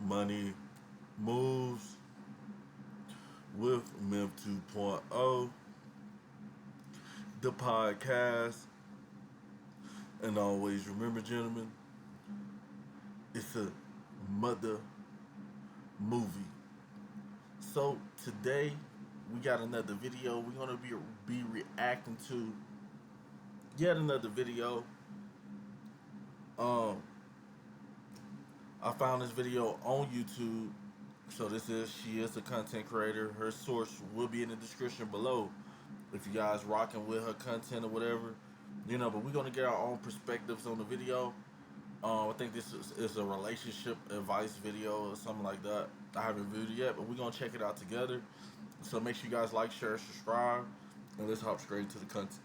Money Moves with Mem 2.0, the podcast. And always remember, gentlemen, it's a mother movie. So today we got another video. We're gonna be reacting to yet another video. Um, I found this video on YouTube. So she is a content creator. Her source will be in the description below. If you guys rocking with her content or whatever, but we're gonna get our own perspectives on the video. I think this is a relationship advice video or something like that. I haven't viewed it yet, but we're gonna check it out together. So make sure you guys like, share, subscribe, and let's hop straight into the content.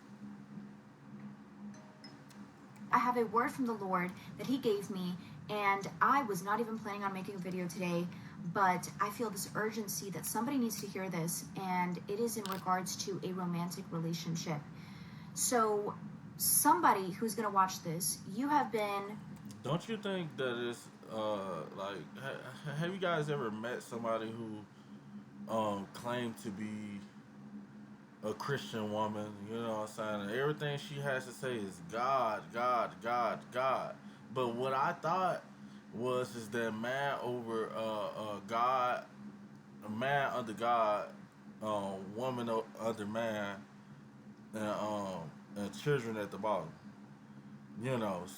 I have a word from the Lord that He gave me, and I was not even planning on making a video today, but I feel this urgency that somebody needs to hear this, and it is in regards to a romantic relationship. So somebody who's going to watch this, you have been... Don't you think that it's, have you guys ever met somebody who claimed to be a Christian woman? You know what I'm saying? And everything she has to say is God, God, God, God. But what I thought is that man over God, a man under God, woman under man, and children at the bottom.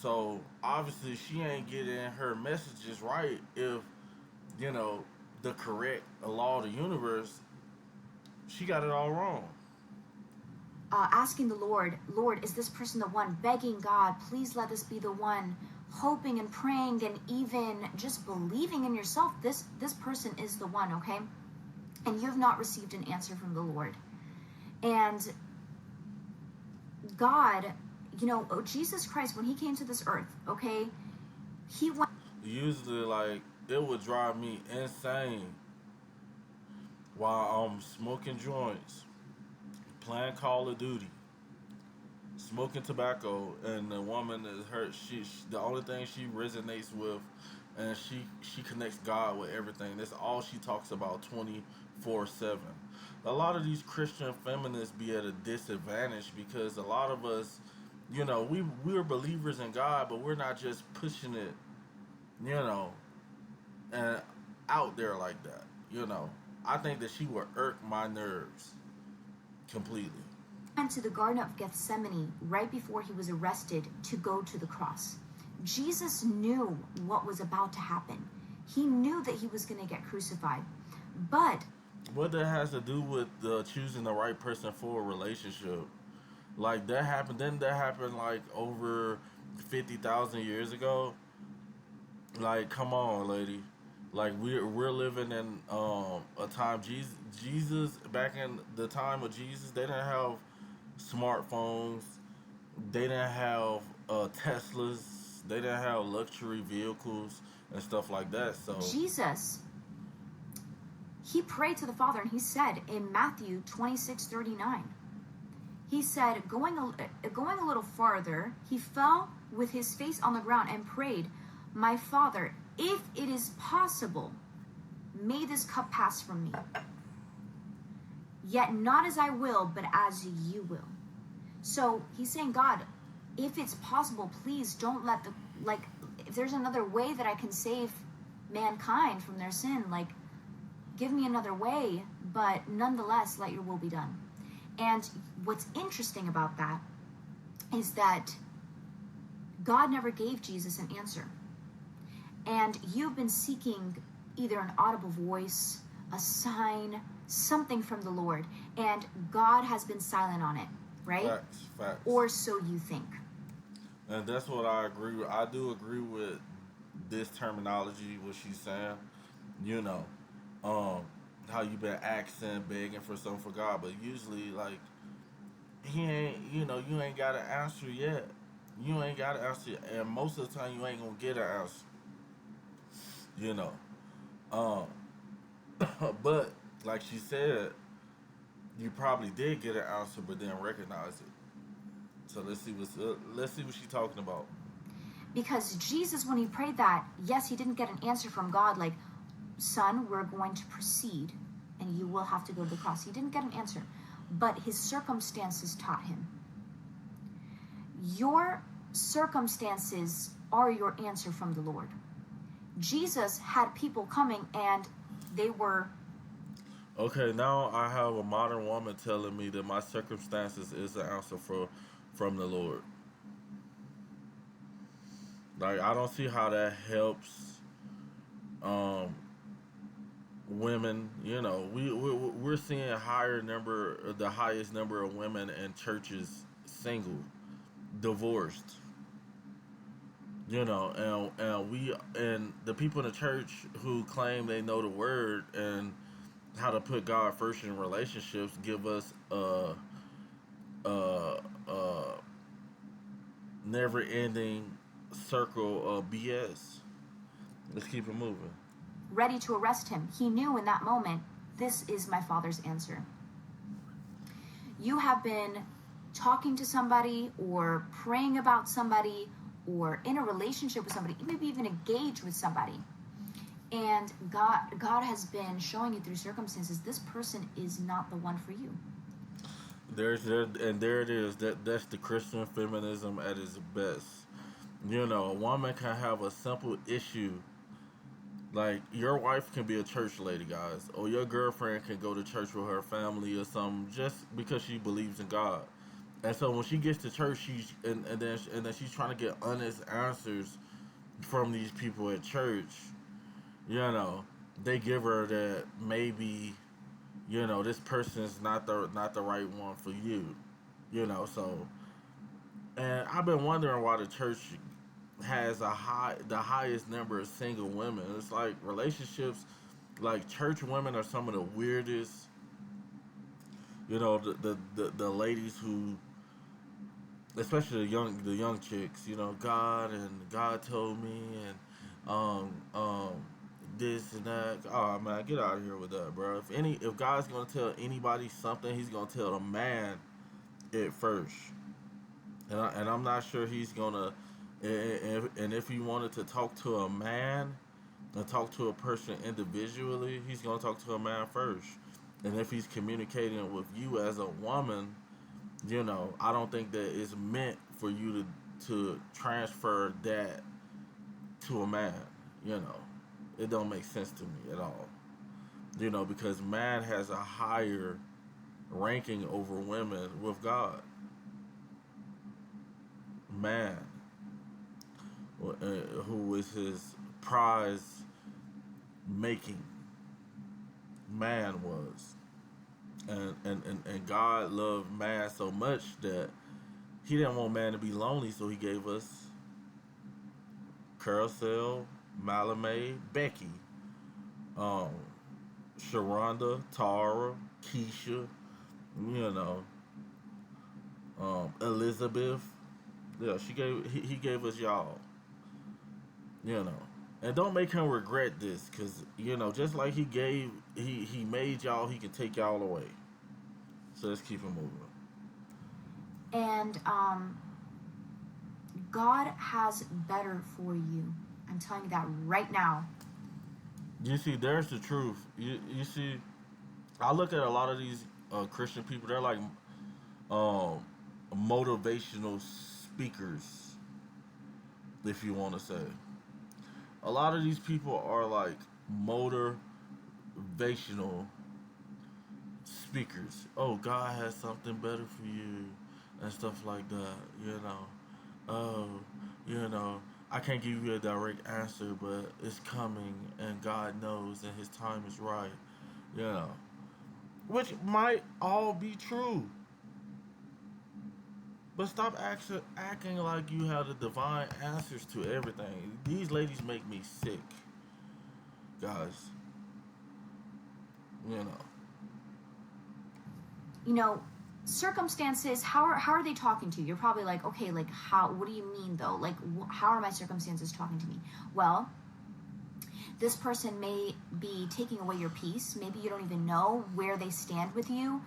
So obviously she ain't getting her messages right if the correct law of the universe. She got it all wrong. Asking the Lord, is this person the one? Begging God, please let this be the one. Hoping and praying and even just believing in yourself, this person is the one, okay? And you have not received an answer from the Lord. And God, Jesus Christ, when He came to this earth, okay, He went... Usually, it would drive me insane while I'm smoking joints, playing Call of Duty, smoking tobacco, and the woman is hurt. She the only thing she resonates with, and she connects God with everything. That's all she talks about 24/7. A lot of these Christian feminists be at a disadvantage because a lot of us, we're believers in God, but we're not just pushing it, and out there like that. I think that she would irk my nerves completely. Went to the Garden of Gethsemane right before He was arrested to go to the cross. Jesus knew what was about to happen. He knew that He was going to get crucified. But what that has to do with choosing the right person for a relationship? That happened. Didn't that happen over 50,000 years ago? Come on, lady. We're living in a time. Jesus back in the time of Jesus, they didn't have smartphones. They didn't have Teslas. They didn't have luxury vehicles and stuff like that. So Jesus, He prayed to the Father, and He said in Matthew 26:39, He said, going a little farther, He fell with His face on the ground and prayed, "My Father, if it is possible, may this cup pass from me. Yet not as I will, but as You will." So He's saying, God, if it's possible, please don't let if there's another way that I can save mankind from their sin, give me another way, but nonetheless, let Your will be done. And what's interesting about that is that God never gave Jesus an answer. And you've been seeking either an audible voice, a sign, something from the Lord, and God has been silent on it, right? Facts. Or so you think. And that's what I agree with. I do agree with this terminology, what she's saying. How you been asking, begging for something for God, but usually, He ain't, you ain't got an answer yet. You ain't got an answer, and most of the time, you ain't gonna get an answer. But like she said, you probably did get an answer, but didn't recognize it. So let's see what she's talking about. Because Jesus, when he prayed that, yes, he didn't get an answer from God like, son, we're going to proceed and you will have to go to the cross. He didn't get an answer, but his circumstances taught him. Your circumstances are your answer from the Lord. Jesus had people coming and they were... Okay, now I have a modern woman telling me that my circumstances is the answer from the Lord. Like, I don't see how that helps um, women. You know, we're seeing the highest number of women in churches single, divorced. You know, and the people in the church who claim they know the word and how to put God first in relationships give us a never-ending circle of BS. Let's keep it moving. Ready to arrest him. He knew in that moment, this is my Father's answer. You have been talking to somebody or praying about somebody or in a relationship with somebody, maybe even engaged with somebody. And God has been showing you through circumstances, this person is not the one for you. There it is. That's the Christian feminism at its best. You know, a woman can have a simple issue. Like, your wife can be a church lady, guys, or your girlfriend can go to church with her family or something just because she believes in God. And so when she gets to church, and then she's trying to get honest answers from these people at church. You know, they give her that maybe, you know, this person's not the right one for you. You know, so, and I've been wondering why the church has the highest number of single women. It's like relationships, like church women are some of the weirdest. You know, the ladies who, especially the young chicks. You know, God told me and this and that. Oh man, get out of here with that, bro. If God's gonna tell anybody something, He's gonna tell the man it first. And I'm not sure He's gonna. And if He wanted to talk to a man and talk to a person individually, He's gonna talk to a man first. And if He's communicating with you as a woman, you know, I don't think that it's meant for you to transfer that to a man. You know, it don't make sense to me at all. You know, because man has a higher ranking over women with God. Man, who is His prize making. Man was. And God loved man so much that He didn't want man to be lonely, so He gave us Carousel, Malame, Becky, Sharonda, Tara, Keisha, you know, Elizabeth. Yeah, he gave us y'all. You know. And don't make him regret this, because, you know, just like he made y'all, He can take y'all away. So let's keep it moving. And God has better for you. I'm telling you that right now. You see, there's the truth. You see, I look at a lot of these Christian people. They're like motivational speakers, if you want to say. A lot of these people are like motivational speakers. Oh, God has something better for you and stuff like that. You know, oh, you know, I can't give you a direct answer, but it's coming, and God knows, and His time is right. You know, which might all be true. But stop acting like you have the divine answers to everything. These ladies make me sick, guys. You know. You know, circumstances, how are they talking to you? You're probably like, okay, like how, what do you mean though? Like, how are my circumstances talking to me? Well, this person may be taking away your peace. Maybe you don't even know where they stand with you.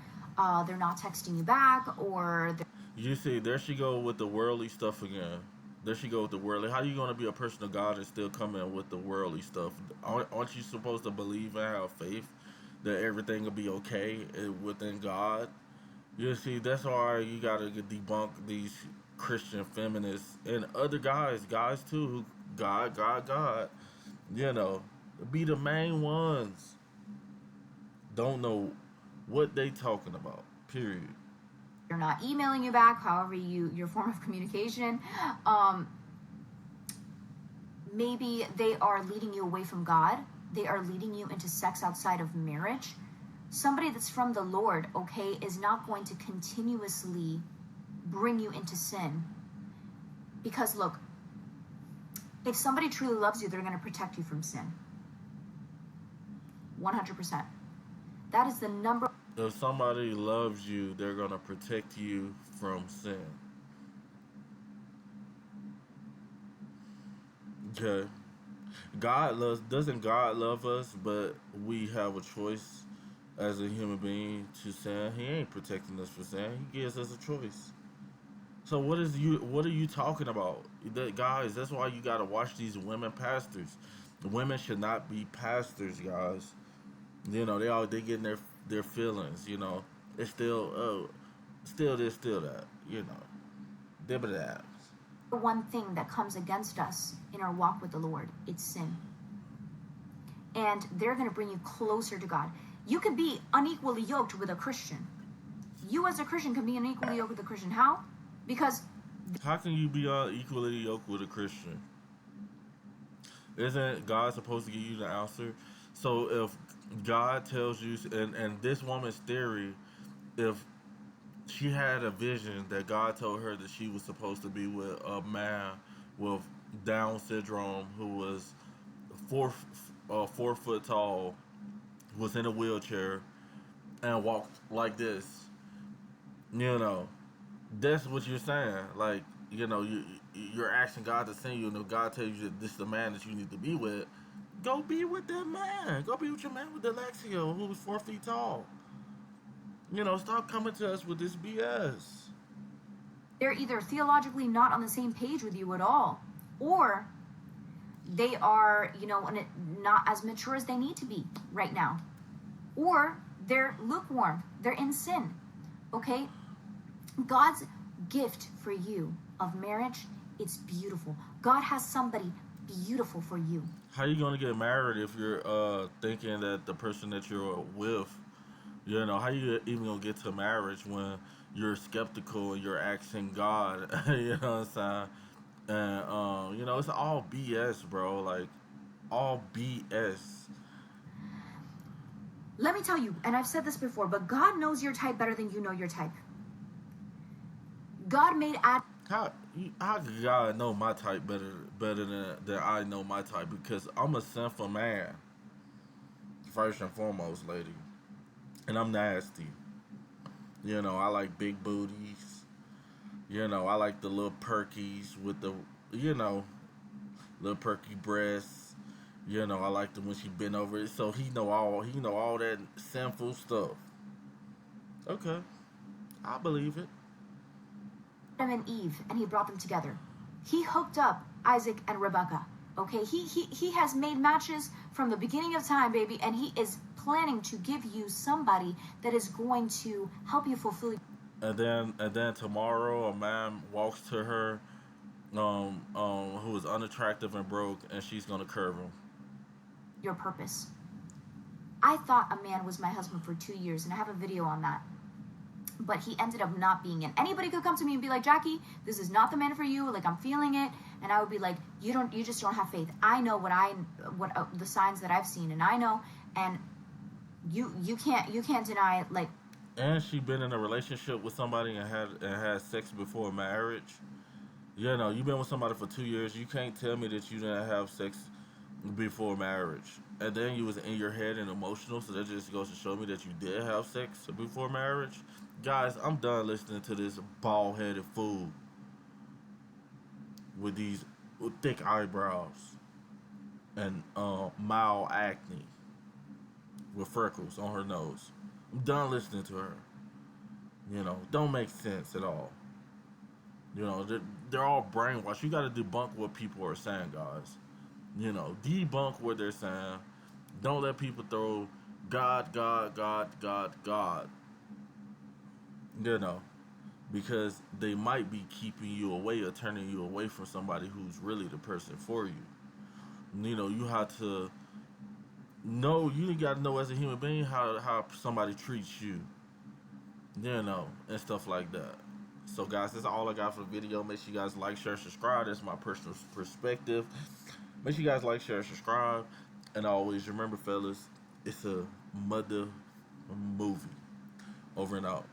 They're not texting you back, or you see, there she go with the worldly stuff again. There she go with the worldly. How you gonna be a person of God and still come in with the worldly stuff? Aren't you supposed to believe and have faith that everything will be okay within God? You see, that's why you gotta debunk these Christian feminists and other guys too, who God. You know, be the main ones. Don't know what they talking about. Period. They're not emailing you back, however your form of communication. Um, Maybe they are leading you away from God. They are leading you into sex outside of marriage. Somebody that's from the Lord, okay, is not going to continuously bring you into sin. Because look, if somebody truly loves you, they're going to protect you from sin. 100%. That is the number. If somebody loves you, they're gonna protect you from sin. Okay. Doesn't God love us, but we have a choice as a human being to sin. He ain't protecting us from sin. He gives us a choice. So what are you talking about? Guys, that's why you gotta watch these women pastors. Women should not be pastors, guys. You know, they getting their feelings, you know. It's still this, still that, you know. Dib that. One thing that comes against us in our walk with the Lord, it's sin. And they're going to bring you closer to God. You can be unequally yoked with a Christian. You as a Christian can be unequally yoked with a Christian. How? Because how can you be equally yoked with a Christian? Isn't God supposed to give you the answer? So if God tells you, and this woman's theory, if she had a vision that God told her that she was supposed to be with a man with Down syndrome who was 4 foot tall, was in a wheelchair, and walked like this. You know, that's what you're saying. Like, you know, you're asking God to send you, and if God tells you that this is the man that you need to be with, go be with that man. Go be with your man with dyslexia who was 4 feet tall. You know, stop coming to us with this BS. they're either theologically not on the same page with you at all, or they are, not as mature as they need to be right now, or they're lukewarm, they're in sin. Okay? God's gift for you of marriage, it's beautiful. God has somebody beautiful for you. How you gonna get married if you're thinking that the person that you're with, you know, how you even gonna get to marriage when you're skeptical and you're asking God, you know what I'm saying? And you know, it's all BS, bro. Like all BS. Let me tell you, and I've said this before, but God knows your type better than you know your type. God made Adam. How could God know my type better than I know my type? Because I'm a sinful man, first and foremost, lady, and I'm nasty. You know, I like big booties. You know, I like the little perkies with the, you know, little perky breasts. You know, I like the when she bent over it. So he know all that sinful stuff. Okay, I believe it. Adam and Eve, and he brought them together. He hooked up Isaac and Rebecca. Okay, he has made matches from the beginning of time, baby, and he is planning to give you somebody that is going to help you fulfill. And then tomorrow a man walks to her, who is unattractive and broke, and she's gonna curve him. Your purpose. I thought a man was my husband for 2 years, and I have a video on that. But he ended up not being it. Anybody could come to me and be like, Jackie, this is not the man for you. Like, I'm feeling it. And I would be like, you just don't have faith. I know what the signs that I've seen, and I know, and you can't deny, like. And she been in a relationship with somebody and had sex before marriage. You know, you've been with somebody for 2 years. You can't tell me that you didn't have sex before marriage. And then you was in your head and emotional, so that just goes to show me that you did have sex before marriage. Guys, I'm done listening to this bald-headed fool with these thick eyebrows and mild acne with freckles on her nose. I'm done listening to her. You know, don't make sense at all. You know, they're all brainwashed. You got to debunk what people are saying, guys. You know, debunk what they're saying. Don't let people throw God, God, God, God, God. You know, because they might be keeping you away or turning you away from somebody who's really the person for you. You know, you have to know, you got to know as a human being how somebody treats you, you know, and stuff like that. So, guys, that's all I got for the video. Make sure you guys like, share, subscribe. That's my personal perspective. Make sure you guys like, share, subscribe. And always remember, fellas, it's a mother movie. Over and out.